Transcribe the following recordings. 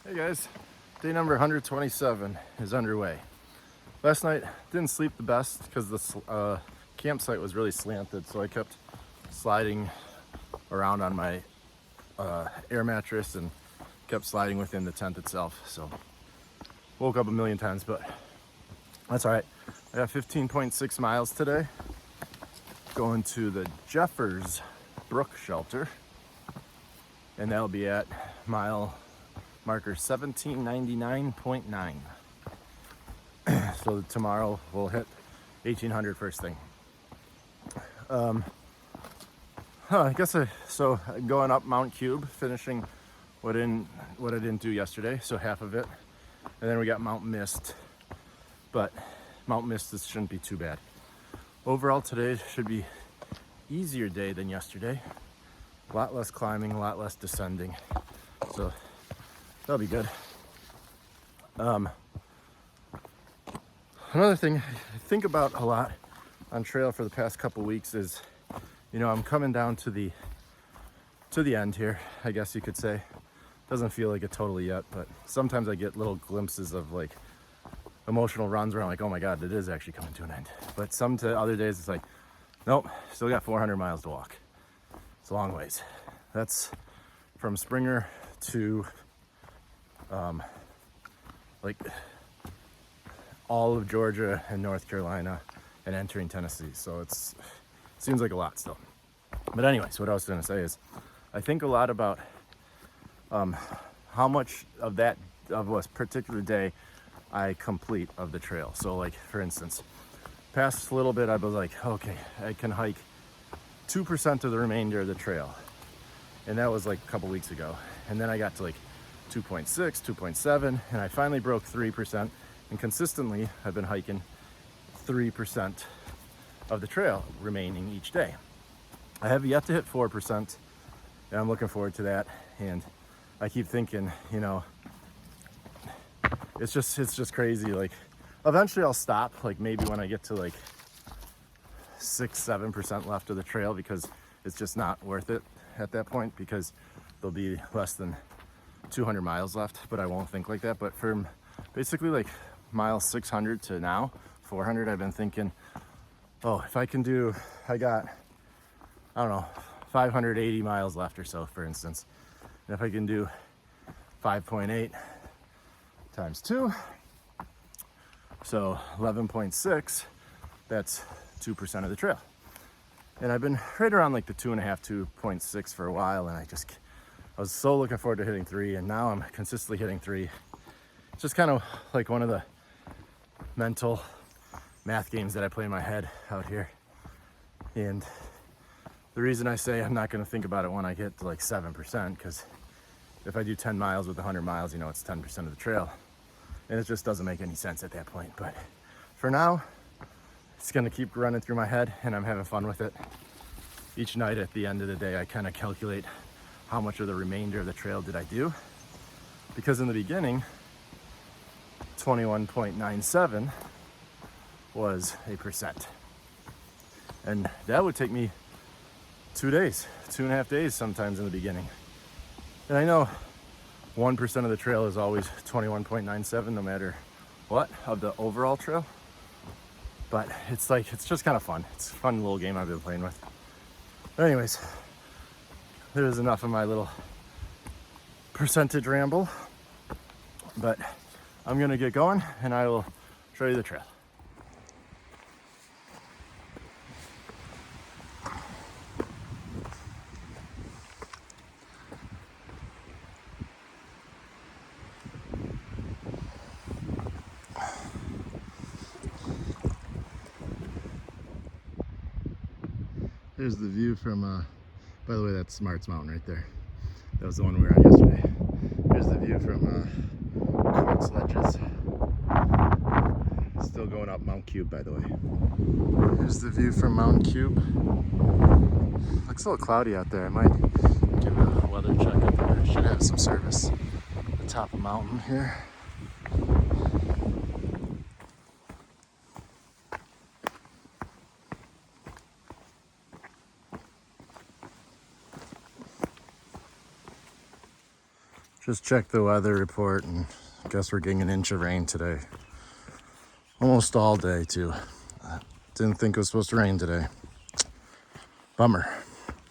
Hey guys, day number 127 is underway. Last night didn't sleep the best because the campsite was really slanted, so I kept sliding around on my air mattress and kept sliding within the tent itself. So woke up a million times, but that's all right. I got 15.6 miles today, going to the Jeffers Brook shelter, and that'll be at mile marker 1799.9. So tomorrow we'll hit 1800 first thing. So going up Mount Cube, finishing what I didn't do yesterday, so half of it. And then we got Mount Mist, but Mount Mist shouldn't be too bad. Overall today should be easier day than yesterday. A lot less climbing, a lot less descending. So that'll be good. Another thing I think about a lot on trail for the past couple weeks is, I'm coming down to the end here, I guess you could say. Doesn't feel like it totally yet, but sometimes I get little glimpses of like emotional runs where I'm like, oh my God, it is actually coming to an end. But other days it's like, nope, still got 400 miles to walk. It's a long ways. That's from Springer to like all of Georgia and North Carolina and entering Tennessee. So it seems like a lot still. But anyways, what I was gonna say is I think a lot about how much of a particular day I complete of the trail. So like for instance, past a little bit I was like, okay, I can hike 2% of the remainder of the trail. And that was like a couple weeks ago. And then I got to like 2.6, 2.7, and I finally broke 3%. And consistently, I've been hiking 3% of the trail remaining each day. I have yet to hit 4%, and I'm looking forward to that. And I keep thinking, it's just crazy. Like, eventually I'll stop, like maybe when I get to like 6-7% left of the trail, because it's just not worth it at that point, because there'll be less than 200 miles left. But I won't think like that. But from basically like mile 600 to now 400, I've been thinking, oh, if I can do, I got, I don't know, 580 miles left or so, for instance. And if I can do 5.8 times 2, so 11.6, that's 2% of the trail. And I've been right around like the 2.5, 2.6 for a while, and I was so looking forward to hitting 3, and now I'm consistently hitting 3. It's just kind of like one of the mental math games that I play in my head out here. And the reason I say I'm not going to think about it when I get to like 7%, because if I do 10 miles with 100 miles, it's 10% of the trail. And it just doesn't make any sense at that point. But for now, it's going to keep running through my head, and I'm having fun with it. Each night at the end of the day, I kind of calculate how much of the remainder of the trail did I do. Because in the beginning, 21.97 was a percent. And that would take me 2 days, 2.5 days sometimes in the beginning. And I know 1% of the trail is always 21.97 no matter what of the overall trail. But it's just kind of fun. It's a fun little game I've been playing with. But anyways, there's enough of my little percentage ramble. But I'm gonna get going and I will show you the trail. There's the view from, by the way, that's Smarts Mountain right there. That was the one we were on yesterday. Here's the view from Quartz Ledges. Still going up Mount Cube, by the way. Here's the view from Mount Cube. Looks a little cloudy out there. I might give a weather check up there. Should have some service at the top of the mountain here. Just checked the weather report and I guess we're getting an inch of rain today. Almost all day too. Didn't think it was supposed to rain today. Bummer.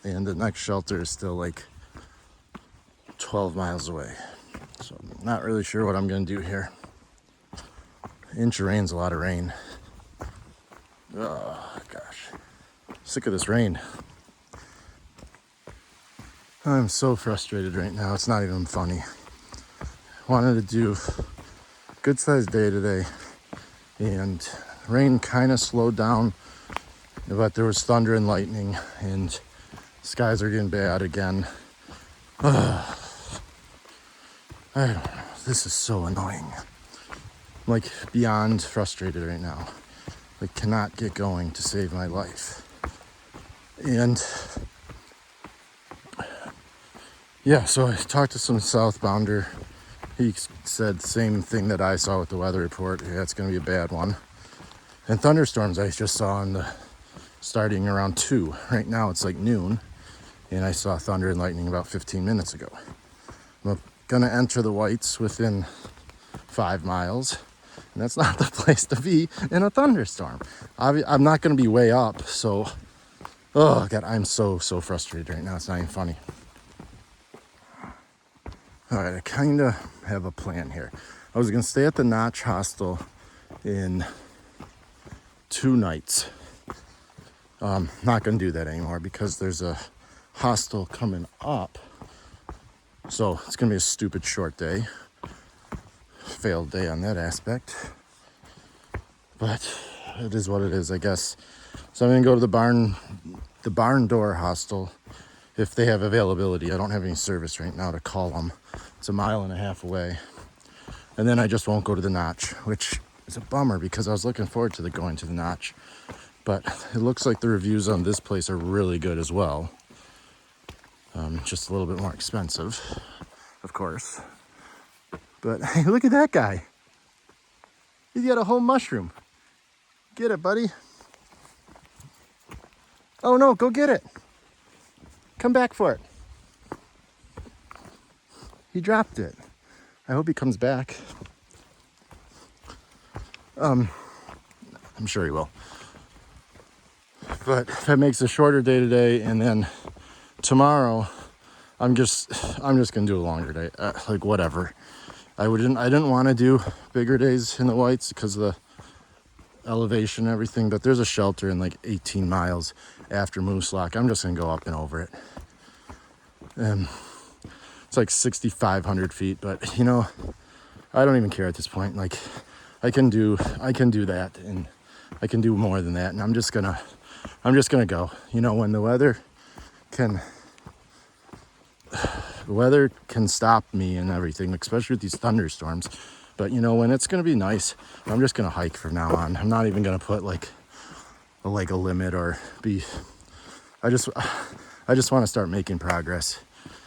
And the next shelter is still like 12 miles away. So I'm not really sure what I'm gonna do here. Inch of rain's a lot of rain. Oh gosh. Sick of this rain. I'm so frustrated right now. It's not even funny. Wanted to do a good sized day today and rain kind of slowed down, but there was thunder and lightning and skies are getting bad again. I don't know. This is so annoying. I'm like beyond frustrated right now. I cannot get going to save my life. And yeah, so I talked to some southbounder. He said the same thing that I saw with the weather report. Yeah, it's going to be a bad one. And thunderstorms I just saw starting around 2. Right now it's like noon. And I saw thunder and lightning about 15 minutes ago. I'm going to enter the whites within 5 miles. And that's not the place to be in a thunderstorm. I'm not going to be way up. So, oh God, I'm so frustrated right now. It's not even funny. All right, I kind of have a plan here. I was going to stay at the Notch Hostel in 2 nights. Not going to do that anymore because there's a hostel coming up. So it's going to be a stupid short day. Failed day on that aspect. But it is what it is, I guess. So I'm going to go to the Barn Door Hostel if they have availability. I don't have any service right now to call them. It's 1.5 miles away. And then I just won't go to the Notch, which is a bummer because I was looking forward to going to the Notch. But it looks like the reviews on this place are really good as well. Just a little bit more expensive, of course. But hey, look at that guy. He's got a whole mushroom. Get it, buddy. Oh no, go get it. Come back for it. He dropped it. I hope he comes back. I'm sure he will. But that makes a shorter day today, and then tomorrow, I'm just gonna do a longer day. Like whatever. I didn't want to do bigger days in the whites because of the elevation and everything. But there's a shelter in like 18 miles after Moose Lock. I'm just gonna go up and over it. And it's like 6,500 feet, but you know, I don't even care at this point. Like, I can do that, and I can do more than that. And I'm just gonna go. You know, when the weather can stop me and everything, especially with these thunderstorms. But you know, when it's gonna be nice, I'm just gonna hike from now on. I'm not even gonna put like a limit or be. I just want to start making progress.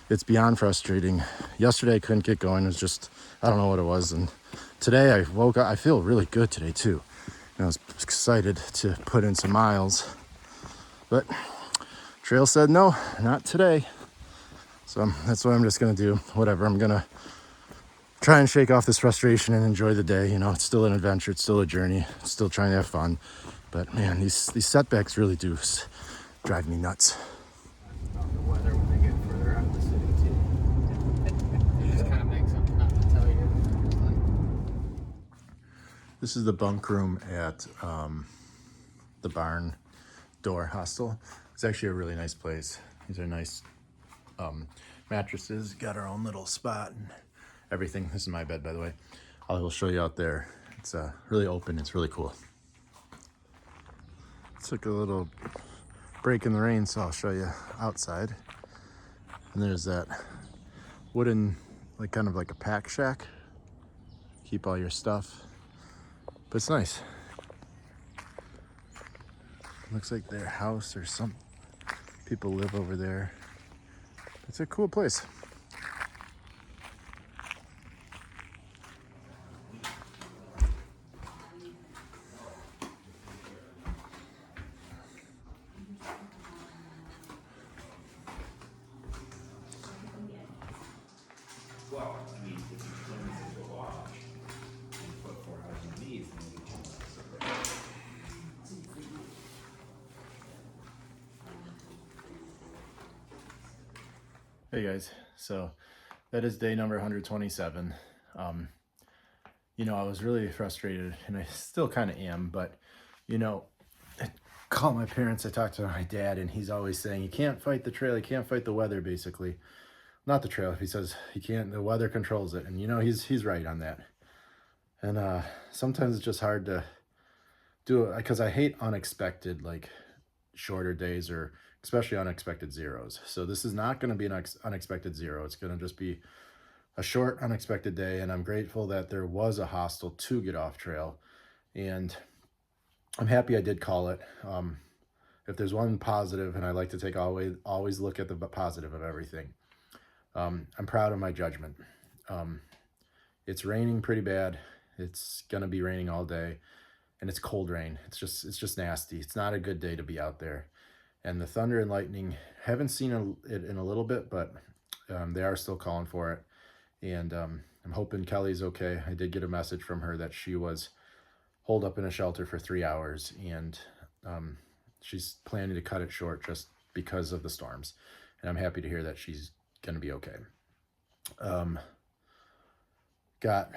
It's beyond frustrating. Yesterday I couldn't get going. It was just, I don't know what it was. And today I woke up, I feel really good today too. And I was excited to put in some miles. But trail said no, not today. So that's what I'm just gonna do. Whatever, I'm gonna try and shake off this frustration and enjoy the day. You know, it's still an adventure, it's still a journey, it's still trying to have fun. But man, these setbacks really do drive me nuts. The weather when they get further out of the city too. It just kind of makes them not to tell you. This is the bunk room at the Barn Door Hostel. It's actually a really nice place. These are nice mattresses. Got our own little spot and everything. This is my bed, by the way. I will show you out there. It's really open. It's really cool. Took a little break in the rain, so I'll show you outside. And there's that wooden, like kind of like a pack shack. Keep all your stuff. But it's nice. Looks like their house or some people live over there. It's a cool place. Well, I mean, if you turn this into a lodge and put 4 housing needs, then we can separate. Hey guys, so that is day number 127. You know, I was really frustrated, and I still kind of am, but you know, I call my parents, I talk to my dad, and he's always saying, you can't fight the trail, you can't fight the weather, basically. Not the trail, he says, you can't, the weather controls it, and you know, he's right on that. And sometimes it's just hard to do it, because I hate unexpected, like, shorter days, or especially unexpected zeros. So this is not going to be an unexpected zero. It's going to just be a short unexpected day, and I'm grateful that there was a hostel to get off trail, and I'm happy I did call it. If there's one positive, and I like to take always look at the positive of everything, I'm proud of my judgment. It's raining pretty bad. It's gonna be raining all day, and it's cold rain. It's just nasty. It's not a good day to be out there. And the thunder and lightning, haven't seen it in a little bit, but they are still calling for it. And I'm hoping Kelly's okay. I did get a message from her that she was holed up in a shelter for 3 hours, and she's planning to cut it short just because of the storms. And I'm happy to hear that she's going to be okay. Got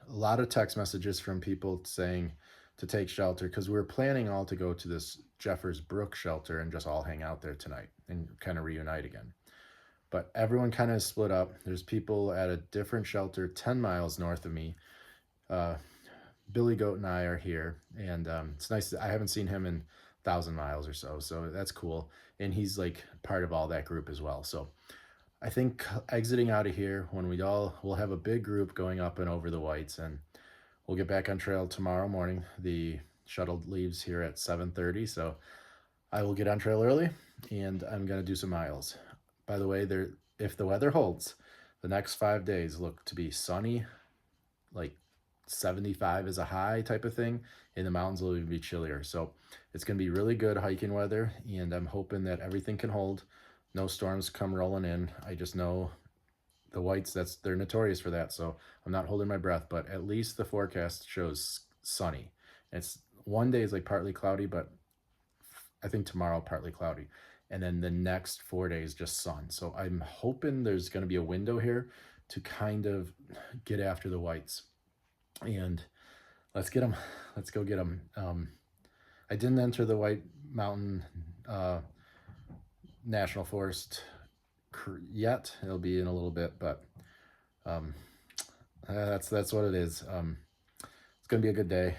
a lot of text messages from people saying to take shelter, because we were planning all to go to this Jeffers Brook shelter and just all hang out there tonight and kind of reunite again. But everyone kind of split up. There's people at a different shelter 10 miles north of me. Billy Goat and I are here, and it's nice. I haven't seen him in 1,000 miles or so, so that's cool. And he's like part of all that group as well. So I think exiting out of here, when we'll have a big group going up and over the Whites, and we'll get back on trail tomorrow morning. The shuttle leaves here at 7:30, so I will get on trail early, and I'm going to do some miles. By the way, if the weather holds, the next 5 days look to be sunny, like 75 is a high type of thing, and the mountains will even be chillier. So it's going to be really good hiking weather, and I'm hoping that everything can hold. No storms come rolling in. I just know the Whites, they're notorious for that, so I'm not holding my breath, but at least the forecast shows sunny. It's one day is like partly cloudy, but I think tomorrow partly cloudy, and then the next 4 days just sun. So I'm hoping there's going to be a window here to kind of get after the Whites, and let's get them. Let's go get them. I didn't enter the White Mountain National Forest yet. It'll be in a little bit, but that's what it is. It's gonna be a good day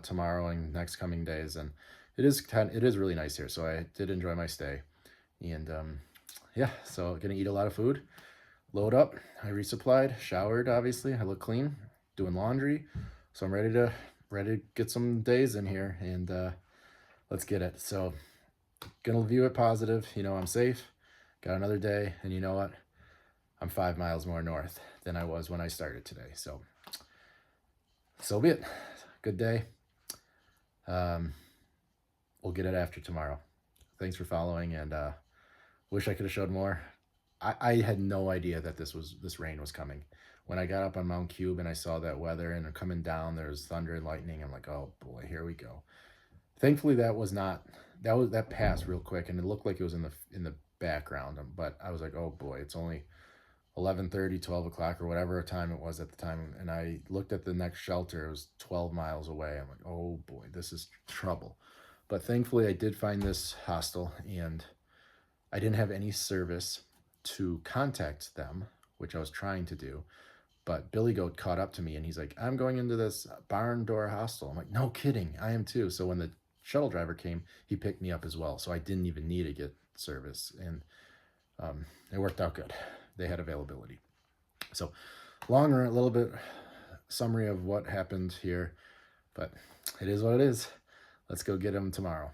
tomorrow and next coming days, and it is really nice here. So I did enjoy my stay, and yeah. So gonna eat a lot of food, load up. I resupplied, showered. Obviously, I look clean. Doing laundry, so I'm ready to get some days in here, and let's get it. So gonna view it positive. You know, I'm safe. Got another day, and you know what? I'm 5 miles more north than I was when I started today. So be it. Good day. We'll get it after tomorrow. Thanks for following, and wish I could have showed more. I had no idea that this rain was coming. When I got up on Mount Cube and I saw that weather and coming down, there was thunder and lightning. I'm like, oh boy, here we go. Thankfully, that passed real quick, and it looked like it was in the background. But I was like, oh boy, it's only 11:30, 12 o'clock, or whatever time it was at the time. And I looked at the next shelter. It was 12 miles away. I'm like, oh boy, this is trouble. But thankfully, I did find this hostel, and I didn't have any service to contact them, which I was trying to do. But Billy Goat caught up to me, and he's like, I'm going into this barn door hostel. I'm like, no kidding, I am too. So when the shuttle driver came, he picked me up as well. So I didn't even need to get service, and it worked out good. They had availability. So longer, a little bit summary of what happened here, but it is what it is. Let's go get them tomorrow.